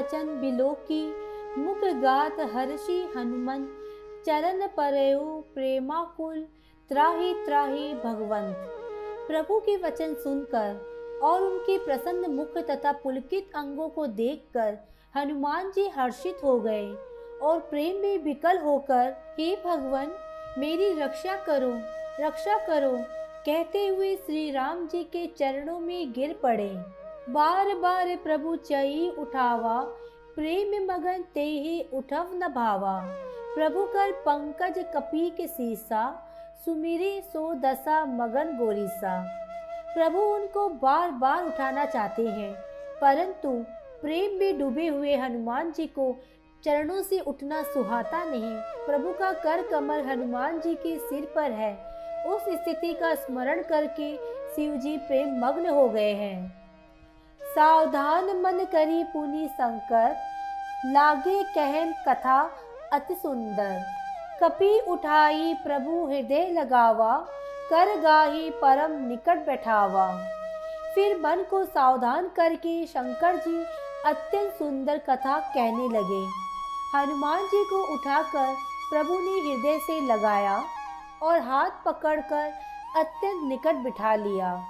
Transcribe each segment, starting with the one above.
वचन बिलोकी, मुख गात हर्षि हनुमन, चरण परयु प्रेमाकुल, त्राहि त्राहि भगवंत। प्रभु के वचन सुनकर और उनके प्रसन्न मुख तथा पुलकित अंगों को देखकर हनुमान जी हर्षित हो गए और प्रेम में विकल होकर, हे भगवान, मेरी रक्षा करो, रक्षा करो कहते हुए श्री राम जी के चरणों में गिर पड़े। बार बार प्रभु चई उठावा, प्रेम मगन ते ही उठव न भावा। प्रभु कर पंकज कपी के सीसा, सुमिरे सो दशा मगन गोरीसा। प्रभु उनको बार बार उठाना चाहते हैं, परंतु प्रेम में डूबे हुए हनुमान जी को चरणों से उठना सुहाता नहीं। प्रभु का कर कमल हनुमान जी के सिर पर है। उस स्थिति का स्मरण करके शिव जी प्रेम मग्न हो गए हैं। सावधान मन करी पुनि शंकर, लागे कहन कथा अति सुंदर। कपि उठाई प्रभु हृदय लगावा, कर गाही परम निकट बैठावा। फिर मन को सावधान करके शंकर जी अत्यंत सुंदर कथा कहने लगे। हनुमान जी को उठाकर प्रभु ने हृदय से लगाया और हाथ पकड़कर अत्यंत निकट बिठा लिया।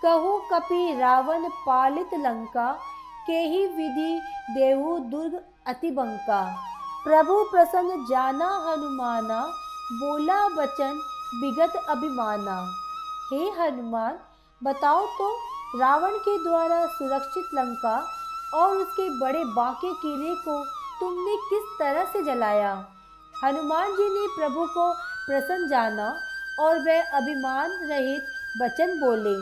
कहो कपि रावण पालित लंका, केहि विधि देहु दुर्ग अति बंका। प्रभु प्रसन्न जाना हनुमाना, बोला वचन विगत अभिमाना। हे हनुमान, बताओ तो रावण के द्वारा सुरक्षित लंका और उसके बड़े बांके किले को तुमने किस तरह से जलाया। हनुमान जी ने प्रभु को प्रसन्न जाना और वह अभिमान रहित वचन बोले।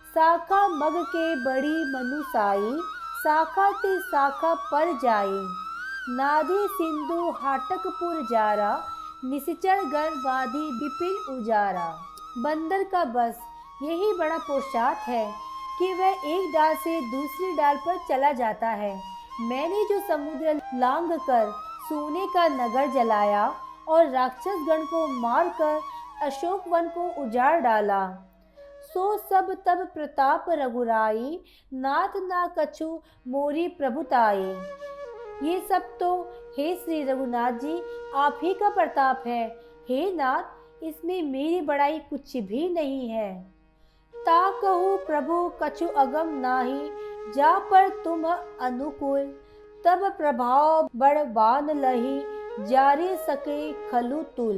शाखा मग के बड़ी मनुसाई, शाखा ते शाखा पर जाई। नादे सिंधु हाटकपुर जारा, निश्चर गण बाधी विपिन उजारा। बंदर का बस यही बड़ा पुरुषार्थ है कि वह एक डाल से दूसरी डाल पर चला जाता है। मैंने जो समुद्र लांघ कर सोने का नगर जलाया और राक्षस गण को मारकर अशोक वन को उजाड़ डाला, सो सब तब प्रताप रघुराई, नाथ ना कछु मोरी प्रभुताई। ये सब तो हे श्री रघुनाथ जी आप ही का प्रताप है। हे नाथ, इसमें मेरी बड़ाई कुछ भी नहीं है। ता कहूँ प्रभु कछु अगम नाही, जा पर तुम अनुकूल। तब प्रभाव बड़बान लही, जारी सके खलु तुल।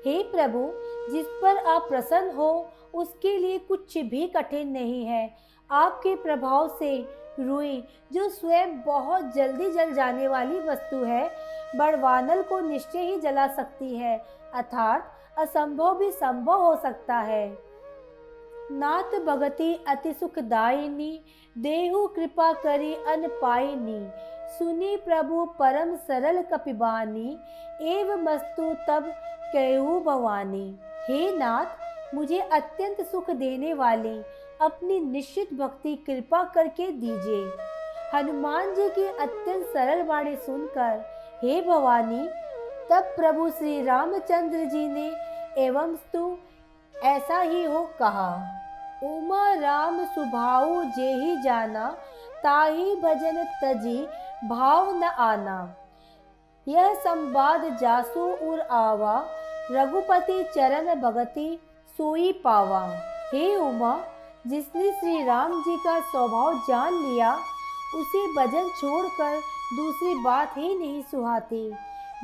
हे प्रभु, जिस पर आप प्रसन्न हो उसके लिए कुछ भी कठिन नहीं है। आपके प्रभाव से रुई, जो स्वयं बहुत जल्दी जल जाने वाली वस्तु है, बड़वानल को निश्चय ही जला सकती है, अर्थात असंभव भी संभव हो सकता है। नाथ भगति अति सुखदायिनी, देहु कृपा करी अन पाइनी। सुनी प्रभु परम सरल कपिबानी, एव मस्तु तब कहू भवानी। हे नाथ, मुझे अत्यंत सुख देने वाले अपनी निश्चित भक्ति कृपा करके दीजिए। हनुमान जी की अत्यंत सरल वाणी सुनकर हे भवानी, तब प्रभु श्री रामचंद्र जी ने एवं स्तु ऐसा ही हो कहा। उमा राम सुभाऊ जेहि जाना, ताहि भजन तजी भाव न आना। यह संवाद जासु उर आवा, रघुपति चरण भगति सोई पावा। हे उमा, जिसने श्री राम जी का स्वभाव जान लिया, उसे भजन छोड़कर दूसरी बात ही नहीं सुहाती।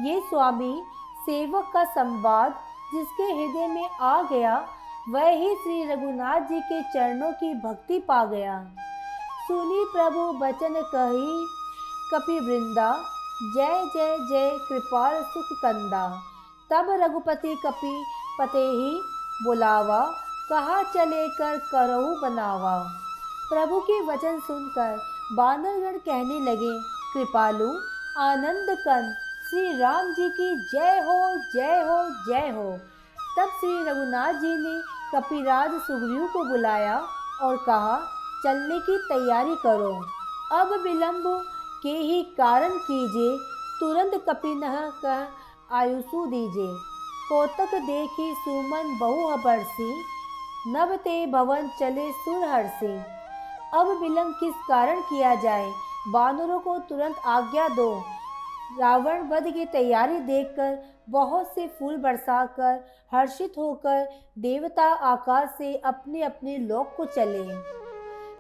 ये स्वामी सेवक का संवाद जिसके हृदय में आ गया, वह ही श्री रघुनाथ जी के चरणों की भक्ति पा गया। सुनी प्रभु बचन कही कपि वृंदा, जय जय जय कृपाल सुख कंदा। तब रघुपति कपि पते ही बुलावा, कहा चले कर करहु बनावा। प्रभु के वचन सुनकर बानरगण कहने लगे, कृपालु आनंद कंद श्री राम जी की जय हो, जय हो, जय हो। तब श्री रघुनाथ जी ने कपिराज सुग्रीव को बुलाया और कहा, चलने की तैयारी करो। अब विलंब के ही कारण कीजिए, तुरंत कपिनह कह आयुषु दीजिए। कोतक देखी सुमन बहु बरसी, नभ ते भवन चले सुर हर्षि। अब विलंब किस कारण किया जाए, बानरों को तुरंत आज्ञा दो। रावण वध की तैयारी देखकर बहुत से फूल बरसाकर हर्षित होकर देवता आकाश से अपने अपने लोक को चले।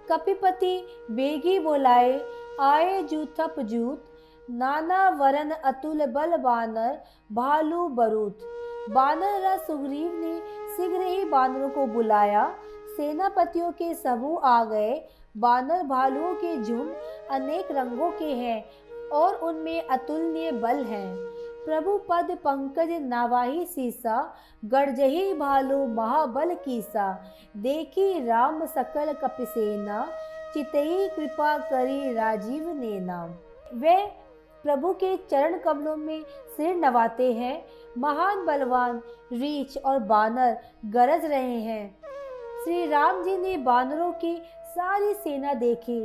कपिपति बेगी बोलाए, आए जूथप जूत, नाना वरन अतुल बल बानर भालू बरूथ। बानर राज सुग्रीव ने शीघ्र ही बानरों को बुलाया। सेनापतियों के समूह आ गए। बानर भालुओं के झुंड अनेक रंगों के हैं और उनमें अतुलनीय बल है। प्रभु पद पंकज नावाही सीसा, गरजही भालू महाबल कीसा। देखी राम सकल कपिसेना, चितई कृपा करी राजीव नेना। वे प्रभु के चरण कमलों में सिर नवाते हैं। महान बलवान रीछ और बानर गरज रहे हैं। श्री राम जी ने बानरों की सारी सेना देखी,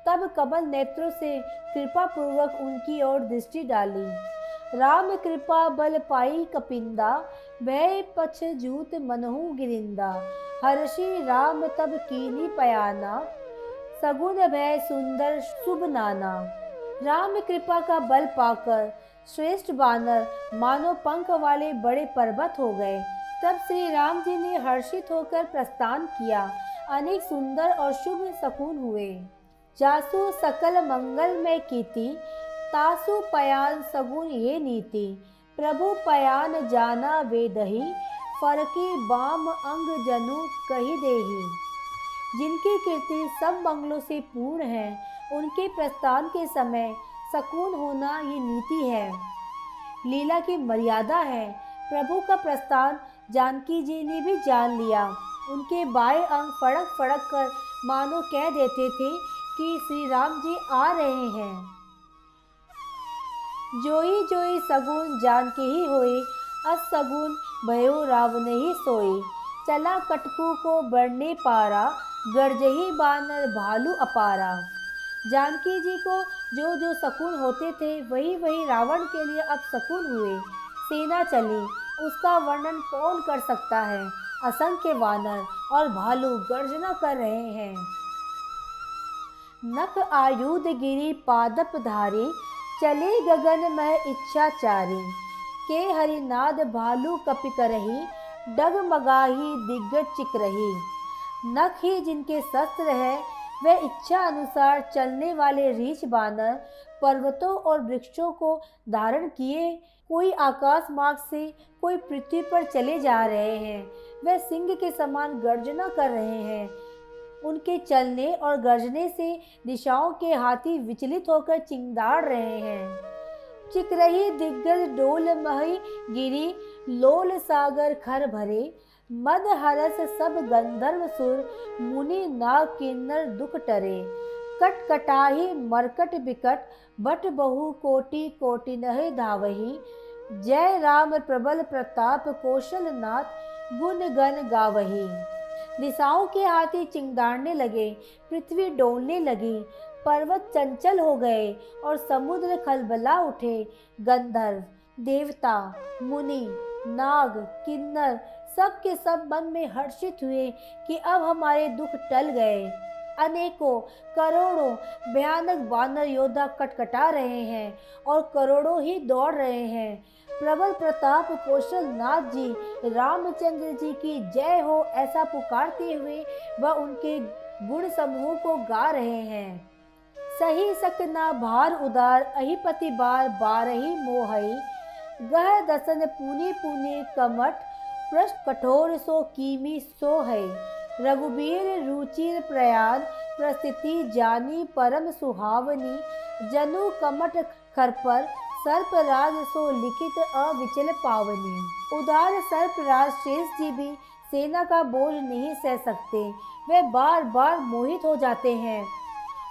तब कमल नेत्रों से कृपा पूर्वक उनकी ओर दृष्टि डाली। राम कृपा बल पाई कपिंदा, भय पछ जूत मनहु गिरिंदा। हर्षि राम तब कीनी पयाना, सगुन भय सुंदर शुभ नाना। राम कृपा का बल पाकर श्रेष्ठ बानर मानो पंख वाले बड़े पर्वत हो गए। तब श्री राम जी ने हर्षित होकर प्रस्थान किया। अनेक सुंदर और शुभ शकुन हुए। जासु सकल मंगल में कीति, तासु पयान सगुन ये नीति। प्रभु पयान जाना वेदही, फरकी बाम अंग जनु कही देही। जिनकी कीर्ति सब मंगलों से पूर्ण है, उनके प्रस्थान के समय सकून होना ये नीति है, लीला की मर्यादा है। प्रभु का प्रस्थान जानकी जी ने भी जान लिया। उनके बाएं अंग फड़क फड़क कर मानो कह देते थे कि श्री राम जी आ रहे हैं। जोई जोई सगुन जानकी ही होई, असगुन भयो रावण ही सोई। चला कटकू को बढ़ने पारा, गरजही बानर भालू अपारा। जानकी जी को जो जो शकुन होते थे वही वही रावण के लिए अब शकुन हुए। सेना चली, उसका वर्णन कौन कर सकता है। असंख्य वानर और भालू गर्जना कर रहे हैं। नख आयुध गिरी पादप धारी, चले गगन मह इच्छाचारी। के हरिनाद भालू कपि करही, डगमगाही दिग्गज चिक रही। नख ही जिनके शस्त्र है, वे इच्छा अनुसार चलने वाले रीछ बानर पर्वतों और वृक्षों को धारण किए कोई आकाश मार्ग से, कोई पृथ्वी पर चले जा रहे हैं। वे सिंह के समान गर्जना कर रहे हैं। उनके चलने और गर्जने से दिशाओं के हाथी विचलित होकर चिंगाड़ रहे हैं। चिक रही दिग्गज डोल मही गिरी, लोल सागर खर भरे। मद हरस सब गंधर्व सुर, मुनि नाग किन्नर दुख टरे। कट कटाही मरकट बिकट, बट बहु कोटि कोटि नह धावही। जय राम प्रबल प्रताप कौशल नाथ, गुण गण गावही। दिशाओं के हाथी चिंगाड़ने लगे, पृथ्वी डोलने लगी, पर्वत चंचल हो गए और समुद्र खलबला उठे। गंधर्व, देवता, मुनि, नाग, किन्नर सब के सब मन में हर्षित हुए कि अब हमारे दुख टल गए। अनेकों करोड़ों भयानक वानर योद्धा कटकटा रहे हैं और करोड़ों ही दौड़ रहे हैं। प्रबल प्रताप कौशल नाथ जी, रामचंद्र जी की जय हो ऐसा पुकारते हुए वह उनके गुण समूह को गा रहे हैं। सही सकना भार उदार, अहिपति बार बारही मोहई। गह दसन पुनि पुनि कमठ, पृष्ठ कठोर सो कीमी सो है। रघुबीर रुचिर प्रयाण, प्रस्थिति जानी परम सुहावनी। जनु कमठ खरपर, सर्पराज सो लिखित अविचल पावनी। उदार सर्पराज शेष जी भी सेना का बोझ नहीं सह सकते। वे बार बार मोहित हो जाते हैं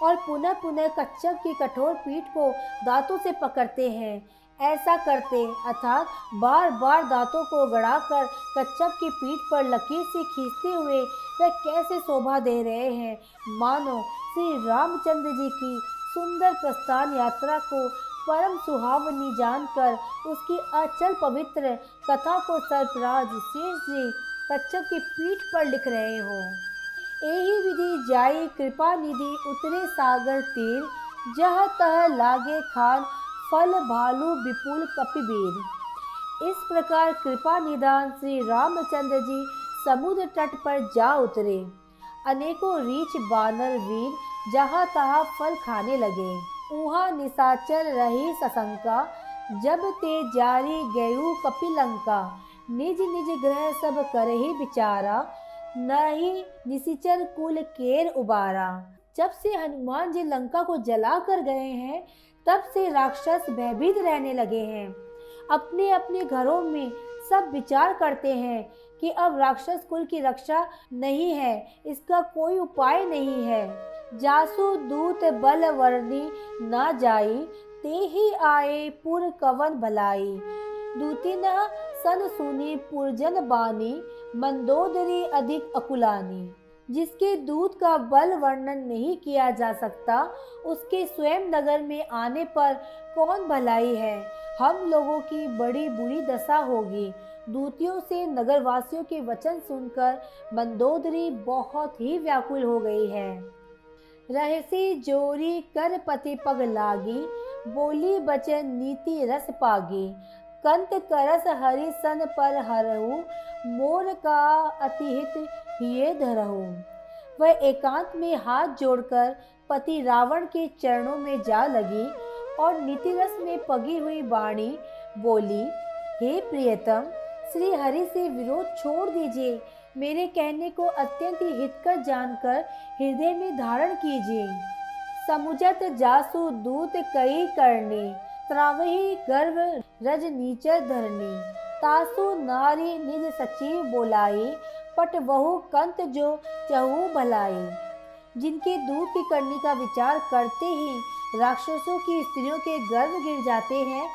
और पुनः पुनः कच्छप की कठोर पीठ को दांतों से पकड़ते हैं। ऐसा करते अर्थात बार बार दांतों को गड़ाकर कच्छप की पीठ पर लकीर से खींचते हुए वे कैसे शोभा दे रहे हैं, मानो श्री रामचंद्र जी की सुंदर प्रस्थान यात्रा को परम सुहावनी जानकर उसकी अचल पवित्र कथा को सर्पराज शेष जी कच्छप की पीठ पर लिख रहे हो। एहि विधि जाई कृपा निधि, उतरे सागर तीर। जह तह लागे खान, फल भालू विपुल कपिबीर। इस प्रकार कृपा निदान श्री रामचंद्र जी समुद्र तट पर जा उतरे। अनेकों रीछ बानर वीर जहाँ तहाँ फल खाने लगे। उहाँ निशाचर रही सशंका, जब ते जारी गयु कपिलंका। निज निज ग्रह सब करहि विचारा, नहीं निशिचर कुल केर उबारा। जब से हनुमान जी लंका को जला कर गए हैं, तब से राक्षस भयभीत रहने लगे हैं। अपने अपने घरों में सब विचार करते हैं कि अब राक्षस कुल की रक्षा नहीं है, इसका कोई उपाय नहीं है। जासु दूत बल वर्णी न जाई, ते ही आए पुर कवन भलाई। दूती न सन सुनी पुरजन बानी, मंदोदरी अधिक अकुलानी। जिसके दूत का बल वर्णन नहीं किया जा सकता, उसके स्वयं नगर में आने पर कौन भलाई है। हम लोगों की बड़ी बुरी दशा होगी। दूतियों से नगरवासियों के वचन सुनकर मंदोदरी बहुत ही व्याकुल हो गई है। रहसी जोरी कर पति पग लागी, बोली बचन नीति रस पागी। कंत करस हरि सन पर हरहु, मोर का अतिहित हिये धरहु। वह एकांत में हाथ जोड़कर पति रावण के चरणों में जा लगी और नीतिरस में पगी हुई वाणी बोली, हे प्रियतम, श्री हरि से विरोध छोड़ दीजिए। मेरे कहने को अत्यंत हितकर जानकर हृदय में धारण कीजिए। समुजत जासु दूत कई करनी, त्रावही गर्भ रज नीचर धरनी। तासु नारी निज सचिव बोलाई, पट वहु कंत जो चहु भलाई। जिनके दूध की करनी का विचार करते ही राक्षसों की स्त्रियों के गर्भ गिर जाते हैं।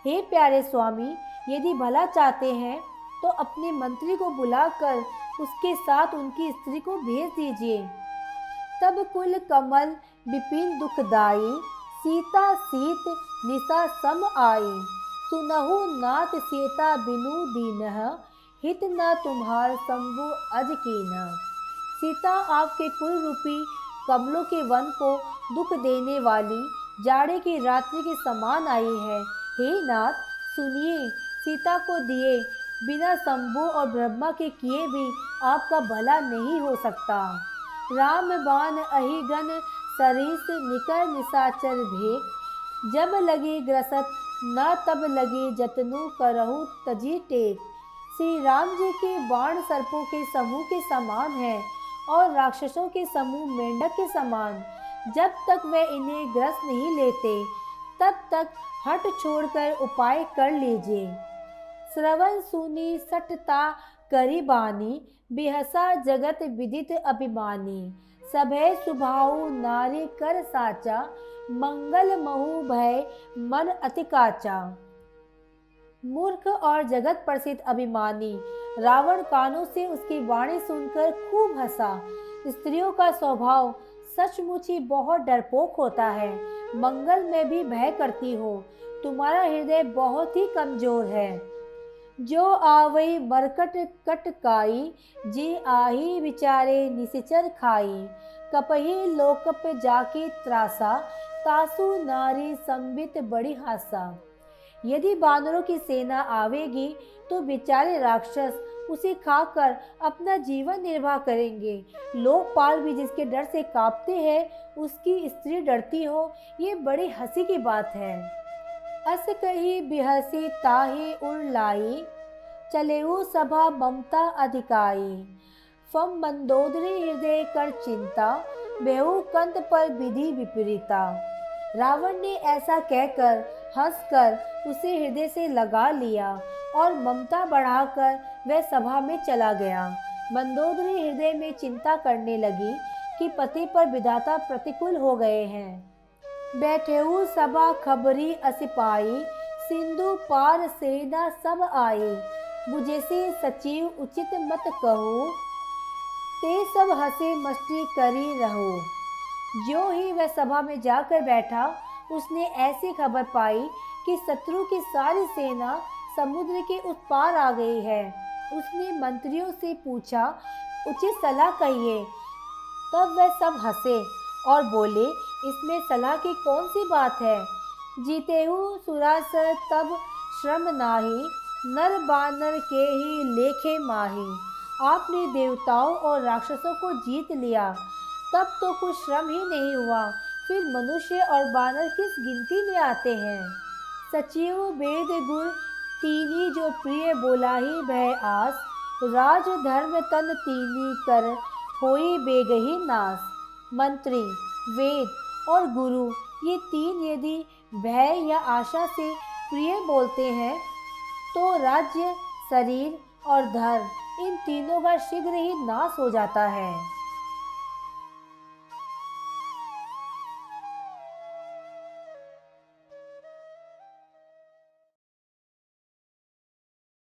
हे प्यारे स्वामी, यदि भला चाहते हैं तो अपने मंत्री को बुलाकर उसके साथ उनकी स्त्री को भेज दीजिए। तब कुल कमल विपिन दुखदाई, सीता सीत निशा सम आई। सुनहु नाथ सीता बिनु दीनह, हित न तुम्हार शंभु अज कीना। सीता आपके कुल रूपी कमलों के वन को दुख देने वाली जाड़े की रात्रि के समान आई है। हे नाथ, सुनिए, सीता को दिए बिना शंभु और ब्रह्मा के किए भी आपका भला नहीं हो सकता। राम बाण अहिगन सरीस, निकर निशाचर भेक। जब लगी ग्रसत न तब लगी जतनु, करहु तजी टेक। श्री राम जी के बाण सर्पों के समूह के समान है और राक्षसों के समूह मेंढक के समान। जब तक वे इन्हें ग्रस नहीं लेते, तब तक हट छोड़कर उपाय कर लीजिए। श्रवण सुनी सटता करी बानी, बिहसा जगत विदित अभिमानी। सभय सुभाऊ नारी कर साचा, मंगल महु भय मन अति काचा। मूर्ख और जगत प्रसिद्ध अभिमानी रावण कानों से उसकी वाणी सुनकर खूब हंसा। स्त्रियों का स्वभाव सचमुच ही बहुत डरपोक होता है। मंगल में भी भय करती हो। तुम्हारा हृदय बहुत ही कमजोर है। जो आवई मरकट कटकाई, जी आही विचारे निशिचर खाई। कपही लोकप जाकी त्रासा, तासु नारी संबित बड़ी हासा। यदि बानरों की सेना आवेगी तो बेचारे राक्षस उसे खाकर अपना जीवन निर्वाह करेंगे। लोकपाल भी जिसके डर से कांपते हैं, उसकी स्त्री डरती हो, ये बड़ी हंसी की बात है। अस कही बिहसी ताही उड़ लाई, चलेऊ सभा ममता अधिकाई। फम मंदोदरी हृदय कर चिंता, बेहू कंत पर विधि विपरीता। रावण ने ऐसा कहकर हंसकर उसे हृदय से लगा लिया और ममता बढ़ाकर वह सभा में चला गया। मंदोदरी हृदय में चिंता करने लगी कि पति पर विधाता प्रतिकूल हो गए हैं। बैठेऊ सभा खबरी असिपाई, सिंधु पार सेना सब आई। बुझेसी सचिव उचित मत कहो, ते सब हंसे मस्ती करी रहो। जो ही वह सभा में जाकर बैठा, उसने ऐसी खबर पाई कि शत्रु की सारी सेना समुद्र के उस पार आ गई है। उसने मंत्रियों से पूछा, उचित सलाह कहिए। तब वह सब हंसे और बोले, इसमें सलाह की कौन सी बात है। जीतेहु सुरासर तब श्रम नाही, नर बानर के ही लेखे माही। आपने देवताओं और राक्षसों को जीत लिया, तब तो कुछ श्रम ही नहीं हुआ, फिर मनुष्य और बानर किस गिनती में आते हैं। सचिव वेद गुर तीनी जो प्रिय बोलाही भय आस, राज धर्म तन तीनी कर होई बेगही नास। मंत्री, वेद और गुरु ये तीन यदि भय या आशा से प्रिय बोलते हैं तो राज्य, शरीर और धर्म इन तीनों का शीघ्र ही नाश हो जाता है।